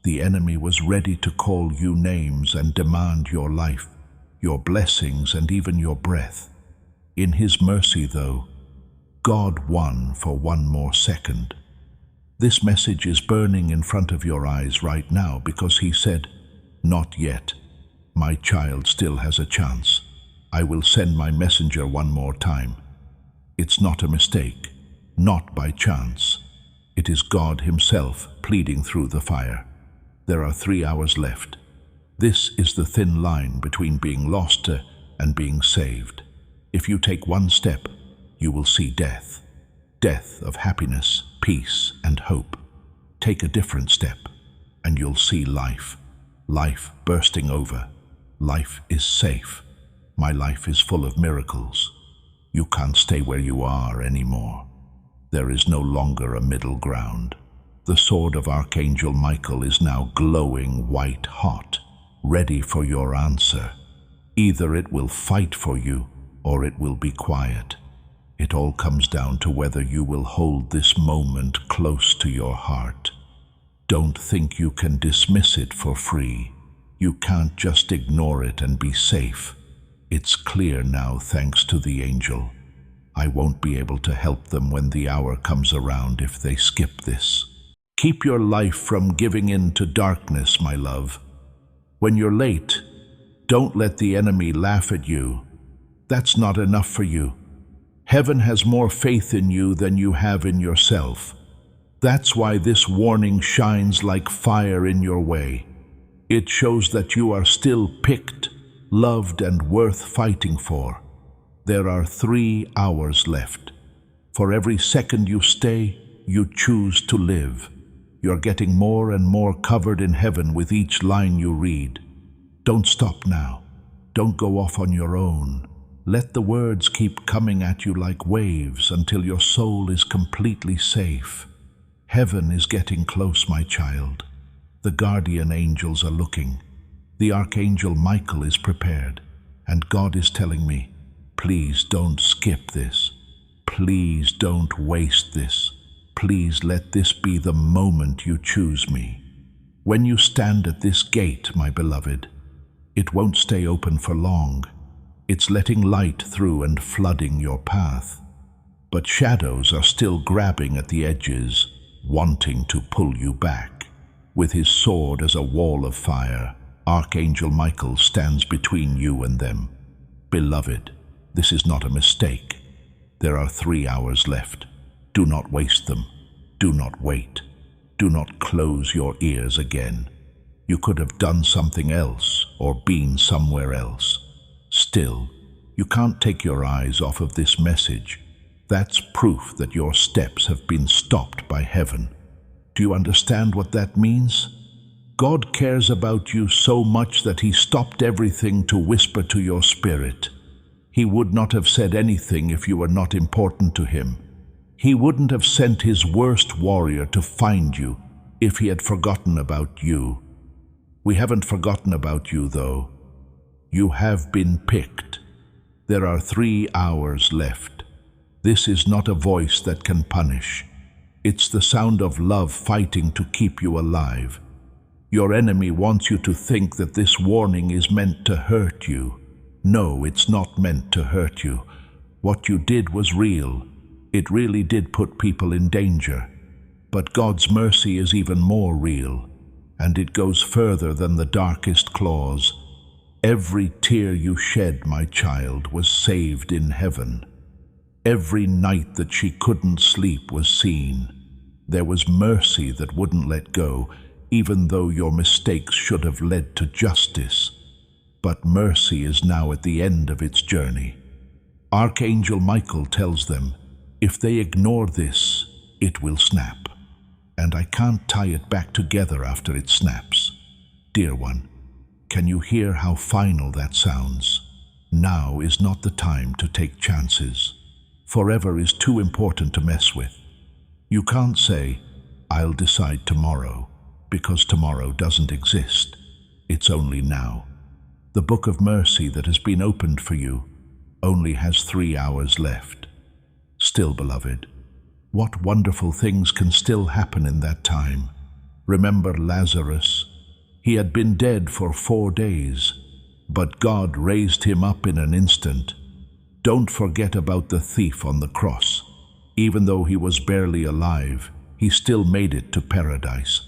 Speaker 1: The enemy was ready to call you names and demand your life, your blessings, and even your breath. In His mercy, though, God won for 1 more second. This message is burning in front of your eyes right now because He said, not yet. My child still has a chance. I will send my messenger 1 more time. It's not a mistake, not by chance. It is God Himself pleading through the fire. There are 3 hours left. This is the thin line between being lost and being saved. If you take 1 step, you will see death. Death of happiness, peace, and hope. Take a different step, and you'll see life. Life bursting over. Life is safe. My life is full of miracles. You can't stay where you are anymore. There is no longer a middle ground. The sword of Archangel Michael is now glowing white hot, ready for your answer. Either it will fight for you, or it will be quiet. It all comes down to whether you will hold this moment close to your heart. Don't think you can dismiss it for free. You can't just ignore it and be safe. It's clear now, thanks to the angel. I won't be able to help them when the hour comes around if they skip this. Keep your life from giving in to darkness, my love. When you're late, don't let the enemy laugh at you. That's not enough for you. Heaven has more faith in you than you have in yourself. That's why this warning shines like fire in your way. It shows that you are still picked, loved, and worth fighting for. There are 3 hours left. For every second you stay, you choose to live. You're getting more and more covered in heaven with each line you read. Don't stop now. Don't go off on your own. Let the words keep coming at you like waves until your soul is completely safe. Heaven is getting close, my child. The guardian angels are looking. The Archangel Michael is prepared. And God is telling me, please don't skip this. Please don't waste this. Please let this be the moment you choose me. When you stand at this gate, my beloved, it won't stay open for long. It's letting light through and flooding your path. But shadows are still grabbing at the edges, wanting to pull you back. With his sword as a wall of fire, Archangel Michael stands between you and them. Beloved, this is not a mistake. There are 3 hours left. Do not waste them. Do not wait. Do not close your ears again. You could have done something else or been somewhere else. Still, you can't take your eyes off of this message. That's proof that your steps have been stopped by heaven. Do you understand what that means? God cares about you so much that he stopped everything to whisper to your spirit. He would not have said anything if you were not important to him. He wouldn't have sent his worst warrior to find you if he had forgotten about you. We haven't forgotten about you, though. You have been picked. There are 3 hours left. This is not a voice that can punish. It's the sound of love fighting to keep you alive. Your enemy wants you to think that this warning is meant to hurt you. No, it's not meant to hurt you. What you did was real. It really did put people in danger. But God's mercy is even more real, and it goes further than the darkest claws. Every tear you shed, my child, was saved in heaven. Every night that she couldn't sleep was seen. There was mercy that wouldn't let go, even though your mistakes should have led to justice. But mercy is now at the end of its journey. Archangel Michael tells them, if they ignore this, it will snap. And I can't tie it back together after it snaps. Dear one, can you hear how final that sounds? Now is not the time to take chances. Forever is too important to mess with. You can't say, I'll decide tomorrow, because tomorrow doesn't exist. It's only now. The book of mercy that has been opened for you only has 3 hours left. Still, beloved, what wonderful things can still happen in that time. Remember Lazarus? He had been dead for 4 days, but God raised him up in an instant. Don't forget about the thief on the cross. Even though he was barely alive, he still made it to paradise.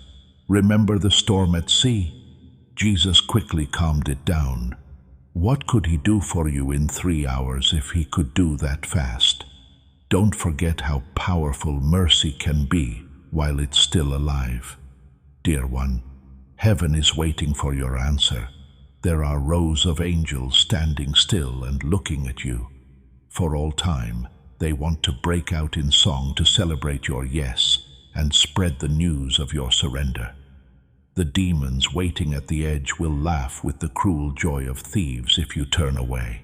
Speaker 1: Remember the storm at sea? Jesus quickly calmed it down. What could he do for you in 3 hours if he could do that fast? Don't forget how powerful mercy can be while it's still alive. Dear one, heaven is waiting for your answer. There are rows of angels standing still and looking at you. For all time, they want to break out in song to celebrate your yes and spread the news of your surrender. The demons waiting at the edge will laugh with the cruel joy of thieves if you turn away,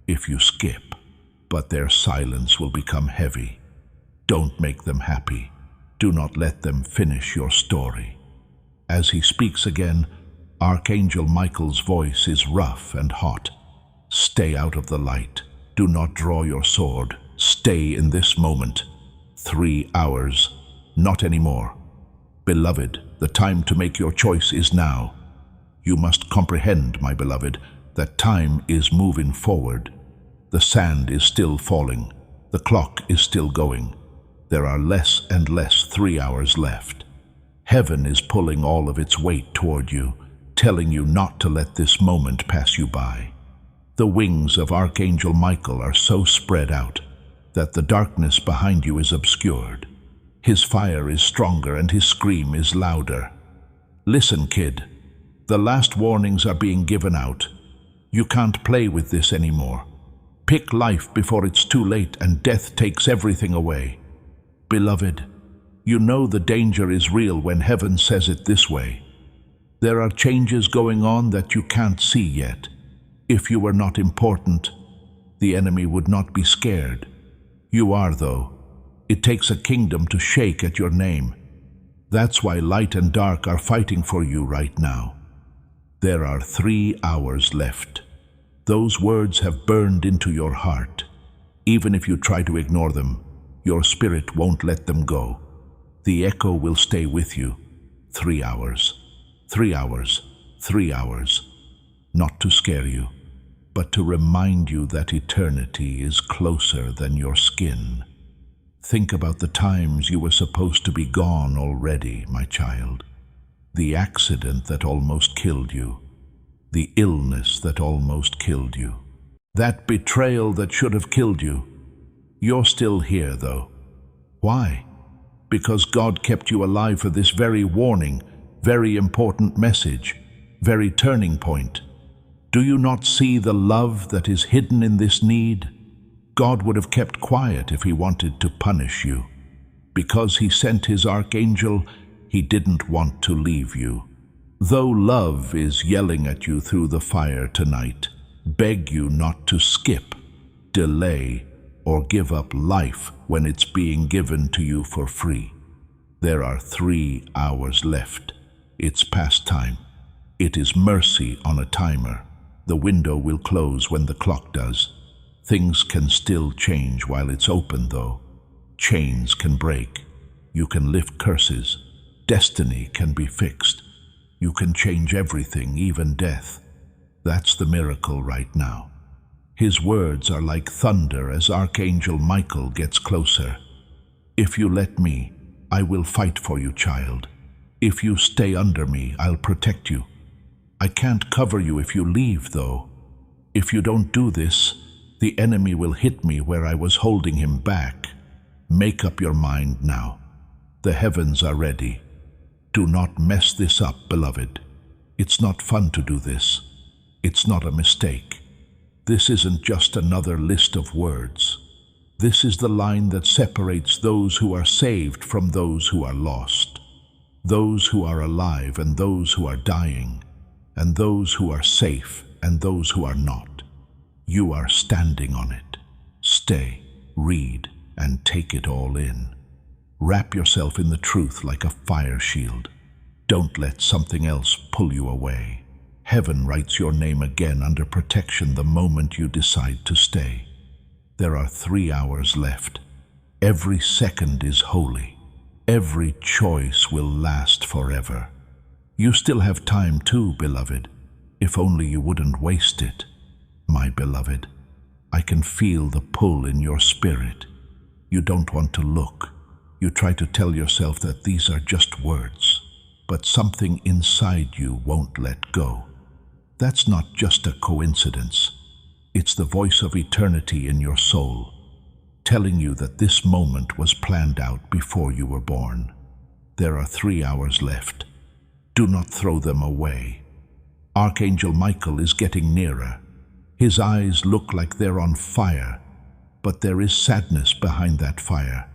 Speaker 1: if you skip. But their silence will become heavy. Don't make them happy. Do not let them finish your story. As he speaks again, Archangel Michael's voice is rough and hot. Stay out of the light. Do not draw your sword. Stay in this moment. 3 hours, not anymore. Beloved, the time to make your choice is now. You must comprehend, my beloved, that time is moving forward. The sand is still falling. The clock is still going. There are less and less 3 hours left. Heaven is pulling all of its weight toward you, telling you not to let this moment pass you by. The wings of Archangel Michael are so spread out that the darkness behind you is obscured. His fire is stronger and his scream is louder. Listen, kid. The last warnings are being given out. You can't play with this anymore. Pick life before it's too late and death takes everything away. Beloved, you know the danger is real when heaven says it this way. There are changes going on that you can't see yet. If you were not important, the enemy would not be scared. You are, though. It takes a kingdom to shake at your name. That's why light and dark are fighting for you right now. There are 3 hours left. Those words have burned into your heart. Even if you try to ignore them, your spirit won't let them go. The echo will stay with you. 3 hours, 3 hours, 3 hours. Not to scare you, but to remind you that eternity is closer than your skin. Think about the times you were supposed to be gone already, my child. The accident that almost killed you. The illness that almost killed you. That betrayal that should have killed you. You're still here, though. Why? Because God kept you alive for this very warning, very important message, very turning point. Do you not see the love that is hidden in this need? God would have kept quiet if he wanted to punish you. Because he sent his Archangel, he didn't want to leave you. Though love is yelling at you through the fire tonight, beg you not to skip, delay, or give up life when it's being given to you for free. There are 3 hours left. It's past time. It is mercy on a timer. The window will close when the clock does. Things can still change while it's open, though. Chains can break. You can lift curses. Destiny can be fixed. You can change everything, even death. That's the miracle right now. His words are like thunder as Archangel Michael gets closer. If you let me, I will fight for you, child. If you stay under me, I'll protect you. I can't cover you if you leave, though. If you don't do this, the enemy will hit me where I was holding him back. Make up your mind now. The heavens are ready. Do not mess this up, beloved. It's not fun to do this. It's not a mistake. This isn't just another list of words. This is the line that separates those who are saved from those who are lost, those who are alive and those who are dying, and those who are safe and those who are not. You are standing on it. Stay, read, and take it all in. Wrap yourself in the truth like a fire shield. Don't let something else pull you away. Heaven writes your name again under protection the moment you decide to stay. There are 3 hours left. Every second is holy. Every choice will last forever. You still have time too, beloved, if only you wouldn't waste it. My beloved, I can feel the pull in your spirit. You don't want to look. You try to tell yourself that these are just words, but something inside you won't let go. That's not just a coincidence. It's the voice of eternity in your soul, telling you that this moment was planned out before you were born. There are 3 hours left. Do not throw them away. Archangel Michael is getting nearer. His eyes look like they're on fire, but there is sadness behind that fire.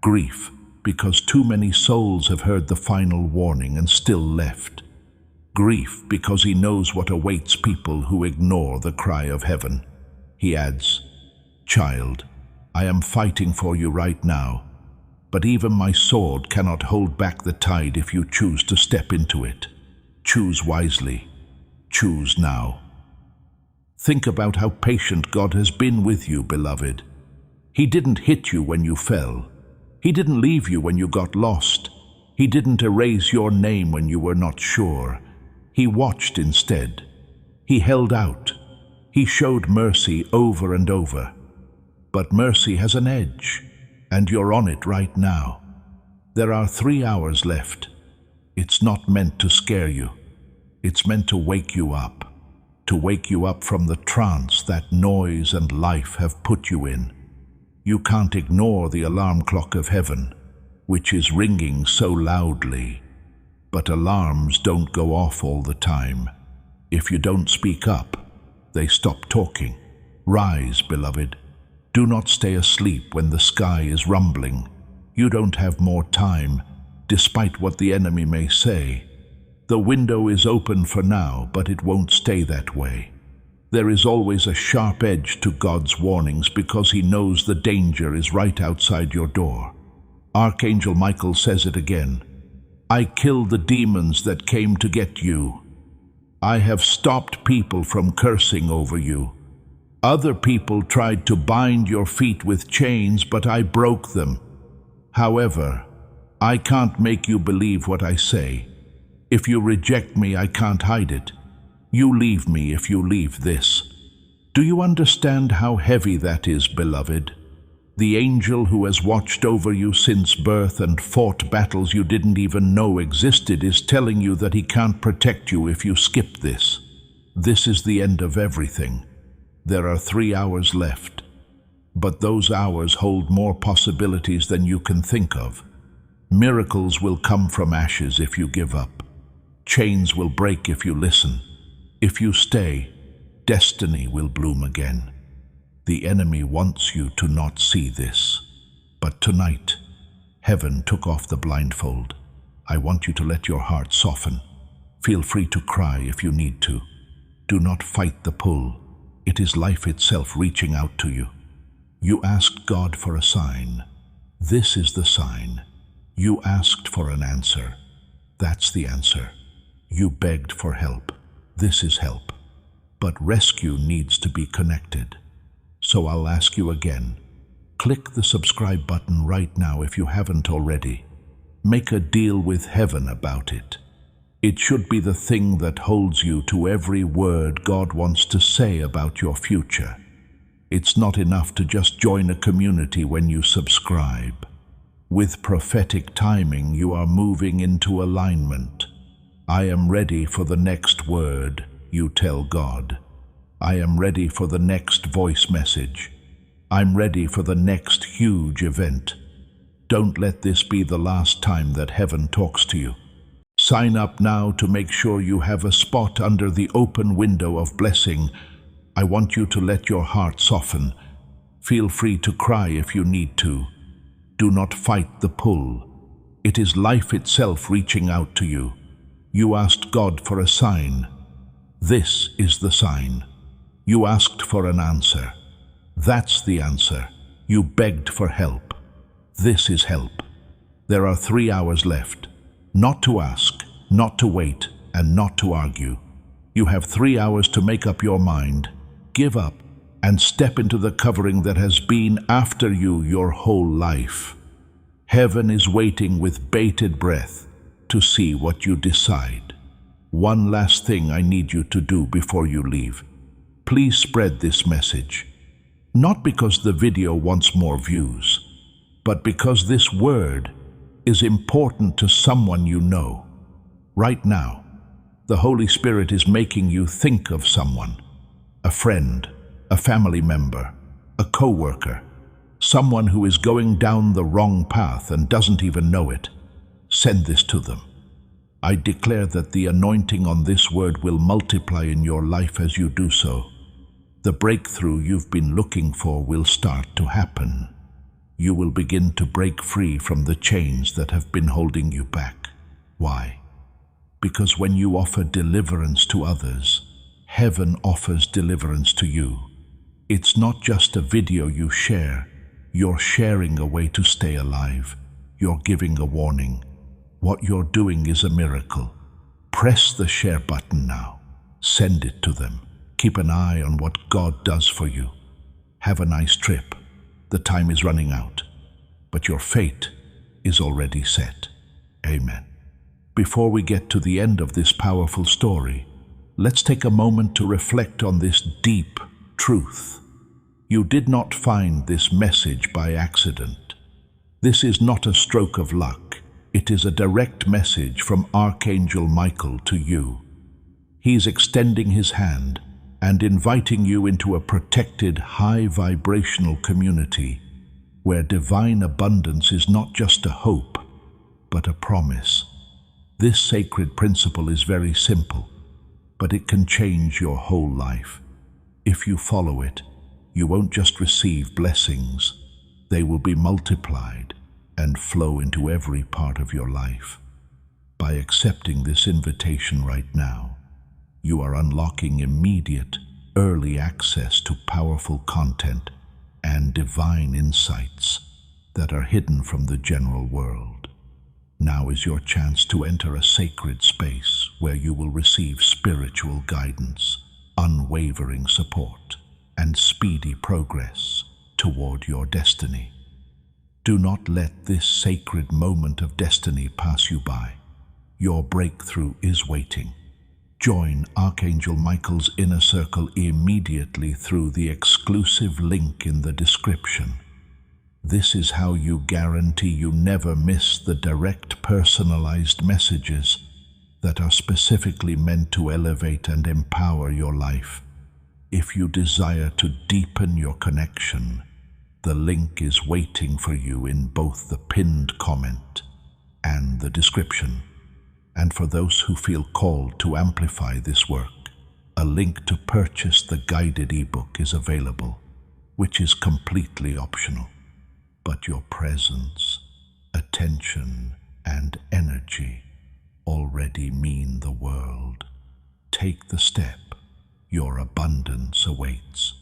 Speaker 1: Grief, because too many souls have heard the final warning and still left. Grief, because he knows what awaits people who ignore the cry of heaven. He adds, "Child, I am fighting for you right now, but even my sword cannot hold back the tide if you choose to step into it. Choose wisely. Choose now." Think about how patient God has been with you, beloved. He didn't hit you when you fell. He didn't leave you when you got lost. He didn't erase your name when you were not sure. He watched instead. He held out. He showed mercy over and over. But mercy has an edge, and you're on it right now. There are 3 hours left. It's not meant to scare you. It's meant to wake you up from the trance that noise and life have put you in. You can't ignore the alarm clock of heaven, which is ringing so loudly. But alarms don't go off all the time. If you don't speak up, they stop talking. Rise, beloved. Do not stay asleep when the sky is rumbling. You don't have more time, despite what the enemy may say. The window is open for now, but it won't stay that way. There is always a sharp edge to God's warnings because he knows the danger is right outside your door. Archangel Michael says it again. I killed the demons that came to get you. I have stopped people from cursing over you. Other people tried to bind your feet with chains, but I broke them. However, I can't make you believe what I say. If you reject me, I can't hide it. You leave me if you leave this. Do you understand how heavy that is, beloved? The angel who has watched over you since birth and fought battles you didn't even know existed is telling you that he can't protect you if you skip this. This is the end of everything. There are 3 hours left. But those hours hold more possibilities than you can think of. Miracles will come from ashes if you give up. Chains will break if you listen. If you stay, destiny will bloom again. The enemy wants you to not see this. But tonight, heaven took off the blindfold. I want you to let your heart soften. Feel free to cry if you need to. Do not fight the pull. It is life itself reaching out to you. You asked God for a sign. This is the sign. You asked for an answer. That's the answer. You begged for help. This is help. But rescue needs to be connected. So I'll ask you again. Click the subscribe button right now if you haven't already. Make a deal with heaven about it. It should be the thing that holds you to every word God wants to say about your future. It's not enough to just join a community when you subscribe. With prophetic timing, you are moving into alignment. I am ready for the next word, you tell God. I am ready for the next voice message. I'm ready for the next huge event. Don't let this be the last time that heaven talks to you. Sign up now to make sure you have a spot under the open window of blessing. I want you to let your heart soften. Feel free to cry if you need to. Do not fight the pull. It is life itself reaching out to you. You asked God for a sign. This is the sign. You asked for an answer. That's the answer. You begged for help. This is help. There are 3 hours left. Not to ask, not to wait, and not to argue. You have 3 hours to make up your mind, give up, and step into the covering that has been after you your whole life. Heaven is waiting with bated breath to see what you decide. One last thing I need you to do before you leave. Please spread this message. Not because the video wants more views, but because this word is important to someone you know. Right now, the Holy Spirit is making you think of someone, a friend, a family member, a co-worker, someone who is going down the wrong path and doesn't even know it. Send this to them. I declare that the anointing on this word will multiply in your life as you do so. The breakthrough you've been looking for will start to happen. You will begin to break free from the chains that have been holding you back. Why? Because when you offer deliverance to others, heaven offers deliverance to you. It's not just a video you share. You're sharing a way to stay alive. You're giving a warning. What you're doing is a miracle. Press the share button now. Send it to them. Keep an eye on what God does for you. Have a nice trip. The time is running out, but your fate is already set. Amen. Before we get to the end of this powerful story, let's take a moment to reflect on this deep truth. You did not find this message by accident. This is not a stroke of luck. It is a direct message from Archangel Michael to you. He's extending his hand and inviting you into a protected, high-vibrational community where divine abundance is not just a hope, but a promise. This sacred principle is very simple, but it can change your whole life. If you follow it, you won't just receive blessings, they will be multiplied and flow into every part of your life. By accepting this invitation right now, you are unlocking immediate, early access to powerful content and divine insights that are hidden from the general world. Now is your chance to enter a sacred space where you will receive spiritual guidance, unwavering support, and speedy progress toward your destiny. Do not let this sacred moment of destiny pass you by. Your breakthrough is waiting. Join Archangel Michael's inner circle immediately through the exclusive link in the description. This is how you guarantee you never miss the direct, personalized messages that are specifically meant to elevate and empower your life. If you desire to deepen your connection, the link is waiting for you in both the pinned comment and the description. And for those who feel called to amplify this work, a link to purchase the guided ebook is available, which is completely optional. But your presence, attention, and energy already mean the world. Take the step. Your abundance awaits.